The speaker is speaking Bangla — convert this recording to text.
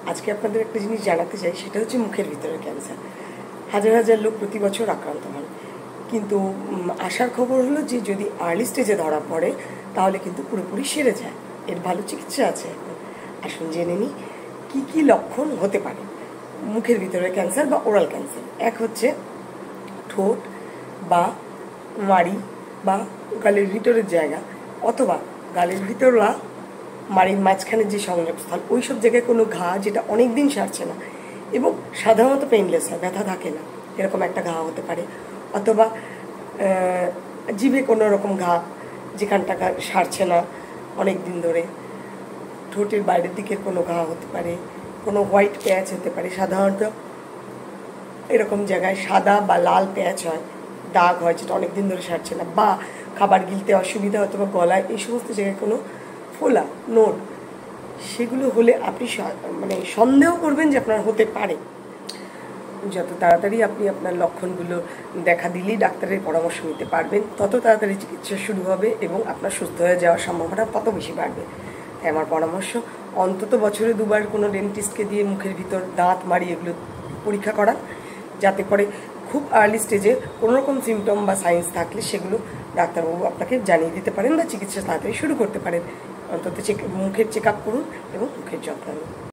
আজকে আপনাদের একটা জিনিস জানাতে চাই, সেটা হচ্ছে মুখের ভিতরের ক্যান্সার। হাজার হাজার লোক প্রতি বছর আক্রান্ত হন, কিন্তু আশার খবর হলো যে যদি আর্লি স্টেজে ধরা পড়ে তাহলে কিন্তু পুরোপুরি সেরে যায়। এর ভালো চিকিৎসা আছে। আসুন জেনে নিই কী কী লক্ষণ হতে পারে মুখের ভিতরের ক্যান্সার বা ওরাল ক্যান্সার। এক হচ্ছে ঠোঁট বা মাড়ি বা গালের ভিতরের জায়গা, অথবা গালের ভিতর বা মাড়ির মাঝখানে যে সংযোগস্থল, ওই সব জায়গায় কোনো ঘা যেটা অনেক দিন সারছে না এবং সাধারণত পেইনলেস হয়, ব্যথা থাকে না, এরকম একটা ঘা হতে পারে। অথবা জিভে কোনো রকম ঘা যেখানটা সারছে না অনেক দিন ধরে। ঠোঁটের বাইরের দিকের কোনো ঘা হতে পারে, কোনো হোয়াইট প্যাচ হতে পারে। সাধারণত এরকম জায়গায় সাদা বা লাল প্যাচ হয়, দাগ হয় যেটা অনেক দিন ধরে সারছে না, বা খাবার গিলতে অসুবিধা অথবা গলায়, এই সমস্ত জায়গায় কোনো ফোলা নোট, সেগুলো হলে আপনি সন্দেহ করবেন যে আপনার হতে পারে। যত তাড়াতাড়ি আপনি আপনার লক্ষণগুলো দেখা দিলেই ডাক্তারের পরামর্শ নিতে পারবেন, তত তাড়াতাড়ি চিকিৎসা শুরু হবে এবং আপনার সুস্থ হয়ে যাওয়ার সম্ভাবনা তত বেশি বাড়বে। তাই আমার পরামর্শ, অন্তত বছরে 2 বার কোনো ডেন্টিস্টকে দিয়ে মুখের ভিতর দাঁত মাড়ি এগুলো পরীক্ষা করান, যাতে করে খুব আর্লি স্টেজে কোনো রকম সিমটম বা সাইন্স থাকলে সেগুলো ডাক্তারবাবু আপনাকে জানিয়ে দিতে পারেন বা চিকিৎসা তাড়াতাড়ি শুরু করতে পারেন। অন্তত মুখের চেক আপ করুন এবং মুখের যত্ন নিন।